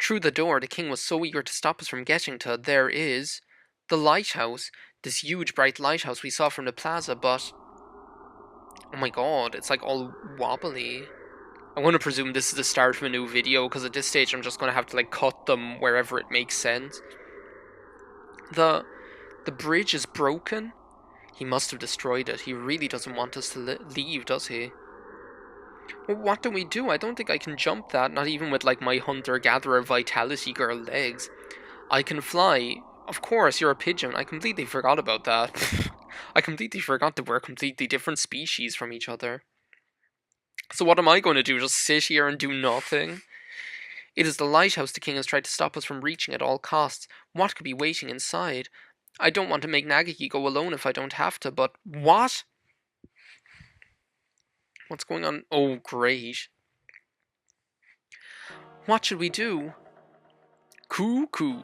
Through the door, the king was so eager to stop us from getting to there is the lighthouse, this huge bright lighthouse we saw from the plaza, but oh my god, it's like all wobbly. I'm going to presume this is the start of a new video, because at this stage I'm just going to have to like cut them wherever it makes sense. The bridge is broken. He must have destroyed it. He really doesn't want us to leave, does he? Well, what do we do? I don't think I can jump that, not even with like my hunter-gatherer vitality girl legs. I can fly. Of course, you're a pigeon. I completely forgot about that. I completely forgot that we're completely different species from each other. So what am I going to do? Just sit here and do nothing? It is the lighthouse the king has tried to stop us from reaching at all costs. What could be waiting inside? I don't want to make Nagiki go alone if I don't have to, but what? What's going on? Oh, great. What should we do? Cuckoo.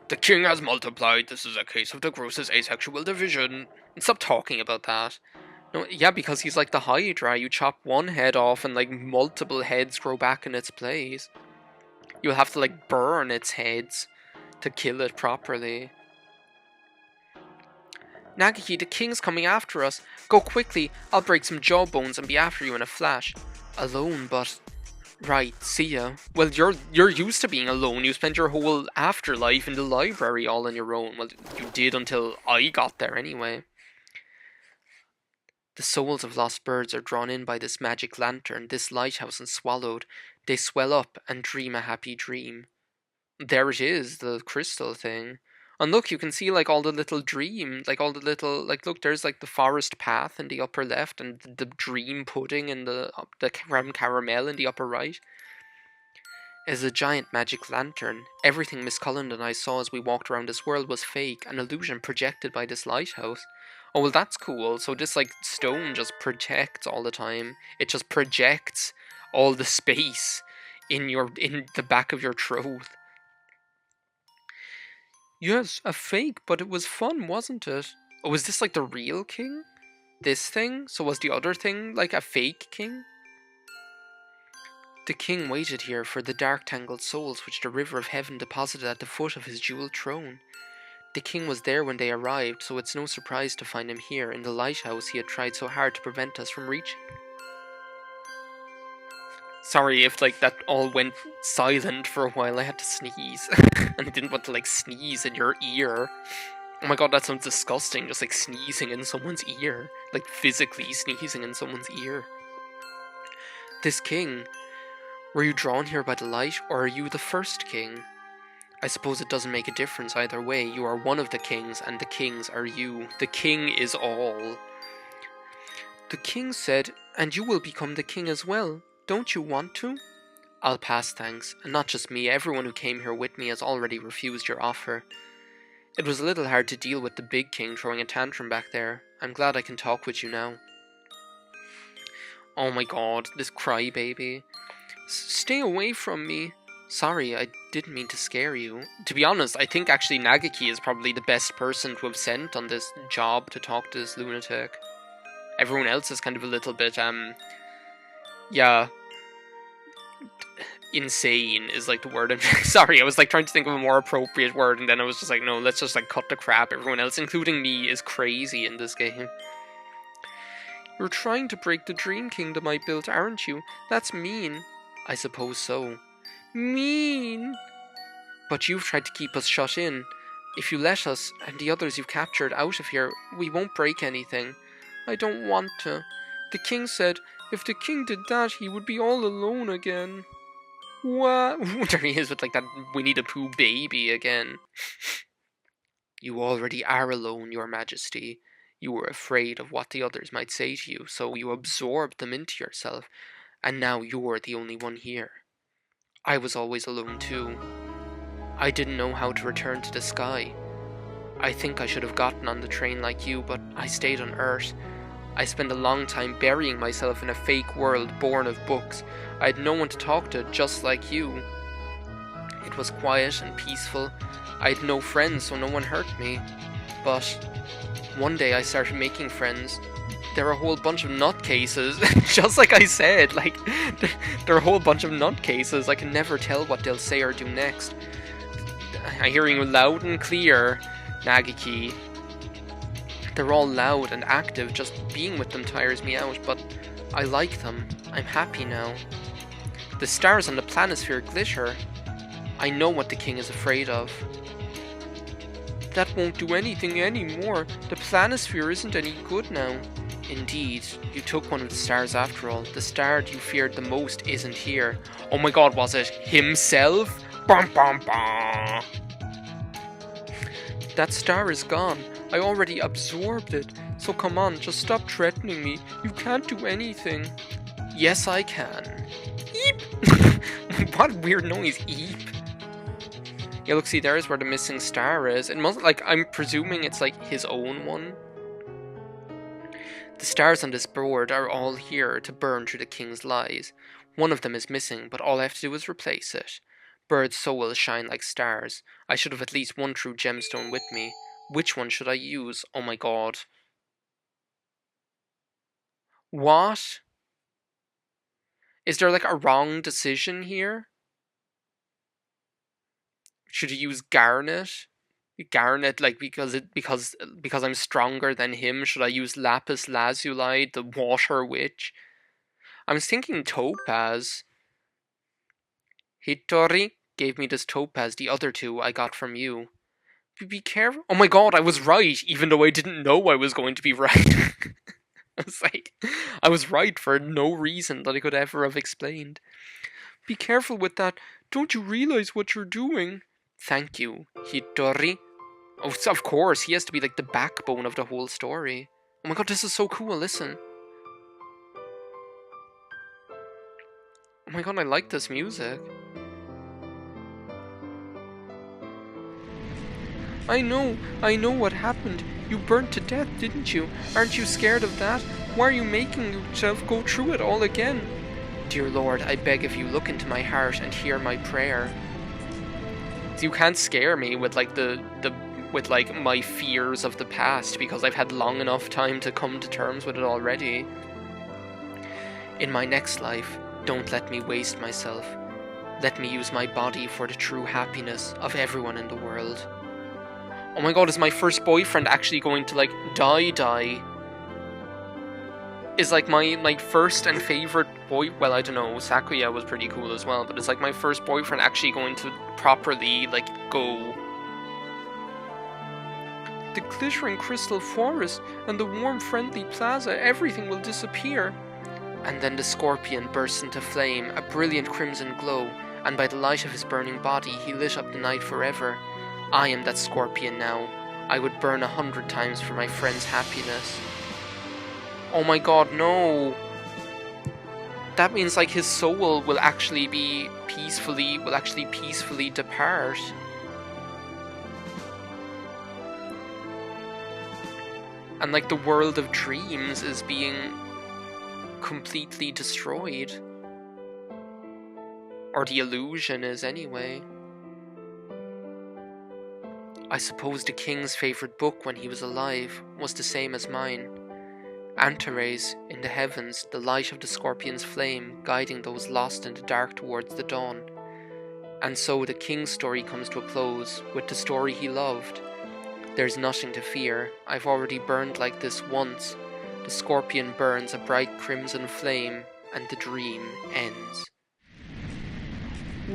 The king has multiplied. This is a case of the grossest asexual division. Stop talking about that. No, yeah, because he's like the Hydra. You chop one head off and like multiple heads grow back in its place. You'll have to like burn its heads to kill it properly. Nagiki, the king's coming after us. Go quickly. I'll break some jawbones and be after you in a flash. Alone, but... Right, see ya. Well, you're used to being alone. You spent your whole afterlife in the library all on your own. Well, you did until I got there anyway. The souls of lost birds are drawn in by this magic lantern, this lighthouse, and swallowed. They swell up and dream a happy dream. There it is, the crystal thing. And look, you can see like all the little dreams, like all the little, like look, there's like the forest path in the upper left and the dream pudding in the creme caramel in the upper right. It is a giant magic lantern. Everything Miss Cullen and I saw as we walked around this world was fake, an illusion projected by this lighthouse. Oh, well, that's cool. So this like stone just projects all the time. It just projects all the space in the back of your throat. Yes, a fake, but it was fun, wasn't it? Oh, was this like the real king? This thing? So was the other thing like a fake king? The king waited here for the dark tangled souls which the river of heaven deposited at the foot of his jeweled throne. The king was there when they arrived, so it's no surprise to find him here in the lighthouse he had tried so hard to prevent us from reaching. Sorry if like that all went silent for a while. I had to sneeze. And I didn't want to like sneeze in your ear. Oh my god, that sounds disgusting, just like sneezing in someone's ear. Like physically sneezing in someone's ear. This king, were you drawn here by the light, or are you the first king? I suppose it doesn't make a difference either way. You are one of the kings, and the kings are you. The king is all. The king said, and you will become the king as well. Don't you want to? I'll pass, thanks. And not just me, everyone who came here with me has already refused your offer. It was a little hard to deal with the big king throwing a tantrum back there. I'm glad I can talk with you now. Oh my god, this crybaby. Stay away from me. Sorry, I didn't mean to scare you. To be honest, I think actually Nagiki is probably the best person to have sent on this job to talk to this lunatic. Everyone else is kind of a little bit, yeah, insane is like the word I'm sorry, I was like trying to think of a more appropriate word, and then I was just like, no, let's just like cut the crap. Everyone else, including me, is crazy in this game. You're trying to break the dream kingdom I built, aren't you? That's mean. I suppose so. Mean! But you've tried to keep us shut in. If you let us, and the others you've captured, out of here, we won't break anything. I don't want to. The king said, if the king did that, he would be all alone again. What? There he is with like that Winnie the Pooh baby again. You already are alone, your majesty. You were afraid of what the others might say to you, so you absorbed them into yourself, and now you're the only one here. I was always alone too. I didn't know how to return to the sky. I think I should have gotten on the train like you, but I stayed on Earth. I spent a long time burying myself in a fake world born of books. I had no one to talk to, just like you. It was quiet and peaceful. I had no friends, so no one hurt me. But one day I started making friends. They're a whole bunch of nutcases. Just like I said, like, they're a whole bunch of nutcases. I can never tell what they'll say or do next. I'm hearing you loud and clear, Nagiki. They're all loud and active, just being with them tires me out, but I like them. I'm happy now. The stars on the planisphere glitter. I know what the king is afraid of. That won't do anything anymore. The planisphere isn't any good now. Indeed, you took one of the stars after all. The star you feared the most isn't here. Oh my god, was it himself? Bum bum bum. That star is gone. I already absorbed it. So come on, just stop threatening me. You can't do anything. Yes, I can. Eep! What weird noise, eep? Yeah, look, see, there's where the missing star is. It must, like, I'm presuming it's, like, his own one. The stars on this board are all here to burn through the king's lies. One of them is missing, but all I have to do is replace it. Birds' souls shine like stars. I should have at least one true gemstone with me. Which one should I use? Oh my god. What? Is there, like, a wrong decision here? Should you use Garnet? Garnet, like, because I'm stronger than him. Should I use Lapis Lazuli, the Water Witch? I was thinking Topaz. Hitori gave me this Topaz. The other two I got from you. Be careful. Oh my god, I was right, even though I didn't know I was going to be right. I was right for no reason that I could ever have explained. Be careful with that. Don't you realize what you're doing? Thank you, Hitori. Oh, of course, he has to be like the backbone of the whole story. Oh my god, this is so cool, listen. Oh my god, I like this music. I know what happened. You burnt to death, didn't you? Aren't you scared of that? Why are you making yourself go through it all again? Dear Lord, I beg of you, look into my heart and hear my prayer. You can't scare me with like with like my fears of the past, because I've had long enough time to come to terms with it already. In my next life, don't let me waste myself. Let me use my body for the true happiness of everyone in the world. Oh my god, is my first boyfriend actually going to, like, die? Is, like, my first and favorite boy... Well, I don't know, Sakuya was pretty cool as well, but is, like, my first boyfriend actually going to properly, like, go? The glittering crystal forest and the warm, friendly plaza, everything will disappear. And then the scorpion burst into flame, a brilliant crimson glow, and by the light of his burning body, he lit up the night forever. I am that scorpion now. I would burn 100 times for my friend's happiness. Oh my god, no! That means, like, his soul will actually be peacefully depart. And, like, the world of dreams is being completely destroyed. Or the illusion is, anyway. I suppose the king's favourite book when he was alive was the same as mine. Antares, in the heavens, the light of the scorpion's flame, guiding those lost in the dark towards the dawn. And so the king's story comes to a close, with the story he loved. There's nothing to fear. I've already burned like this once. The scorpion burns a bright crimson flame, and the dream ends.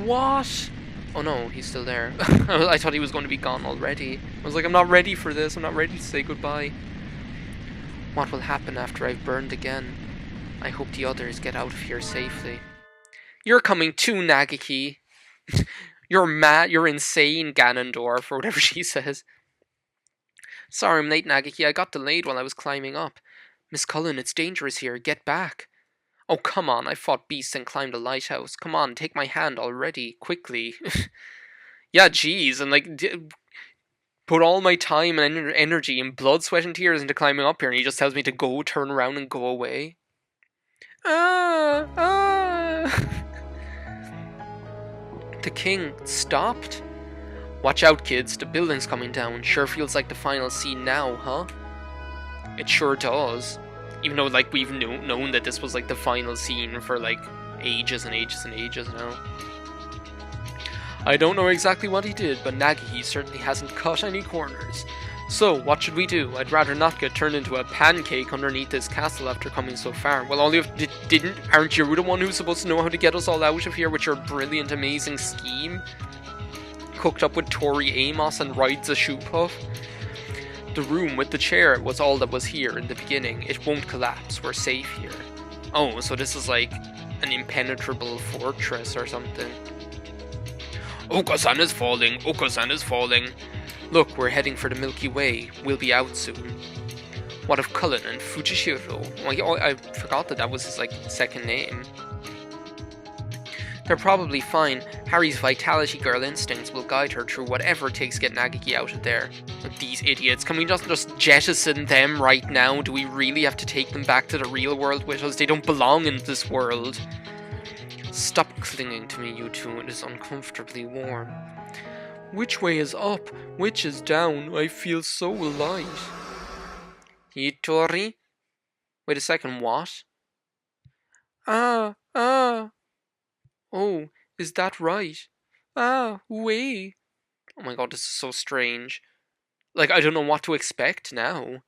What? Oh no, he's still there. I thought he was going to be gone already. I was like, I'm not ready for this. I'm not ready to say goodbye. What will happen after I've burned again? I hope the others get out of here safely. You're coming too, Nagiki. You're mad. You're insane, Ganondorf, or whatever she says. Sorry I'm late, Nagiki. I got delayed while I was climbing up. Miss Cullen, it's dangerous here. Get back. Oh, come on, I fought beasts and climbed a lighthouse. Come on, take my hand already, quickly. Yeah, jeez, and like, put all my time and energy and blood, sweat and tears into climbing up here, and he just tells me to go, turn around and go away. The king stopped. Watch out, kids, the building's coming down. Sure feels like the final scene now, huh? It sure does. Even though, like, we've known that this was, like, the final scene for, like, ages and ages and ages now. I don't know exactly what he did, but Nagi certainly hasn't cut any corners. So, what should we do? I'd rather not get turned into a pancake underneath this castle after coming so far. Well, Olive, aren't you the one who's supposed to know how to get us all out of here with your brilliant, amazing scheme? Cooked up with Tori Amos and rides a shoe puff? The room with the chair was all that was here in the beginning. It won't collapse. We're safe here. Oh, so this is like an impenetrable fortress or something. Okasan is falling. Okasan is falling. Look, we're heading for the Milky Way. We'll be out soon. What of Cullen and Fujishiro? Oh, I forgot that was his, like, second name. They're probably fine. Harry's Vitality Girl instincts will guide her through whatever it takes to get Nagiki out of there. But these idiots, can we just jettison them right now? Do we really have to take them back to the real world with us? They don't belong in this world. Stop clinging to me, you two. It is uncomfortably warm. Which way is up? Which is down? I feel so light. Hitori? Wait a second, what? Ah. Oh, is that right? Wait. Oh my god, this is so strange. Like, I don't know what to expect now.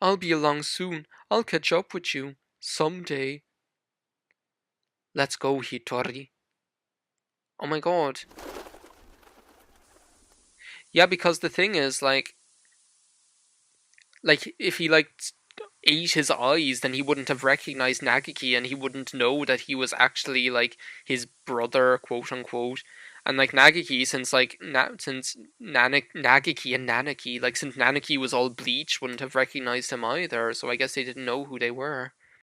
I'll be along soon. I'll catch up with you. Someday. Let's go, Hitori. Oh my god. Yeah, because the thing is, like, if he, like, ate his eyes, then he wouldn't have recognized Nagiki, and he wouldn't know that he was actually, like, his brother, quote unquote. And, like, Nagiki, since Nagiki and Nanaki, like, since Nanaki was all bleached, wouldn't have recognized him either, so I guess they didn't know who they were.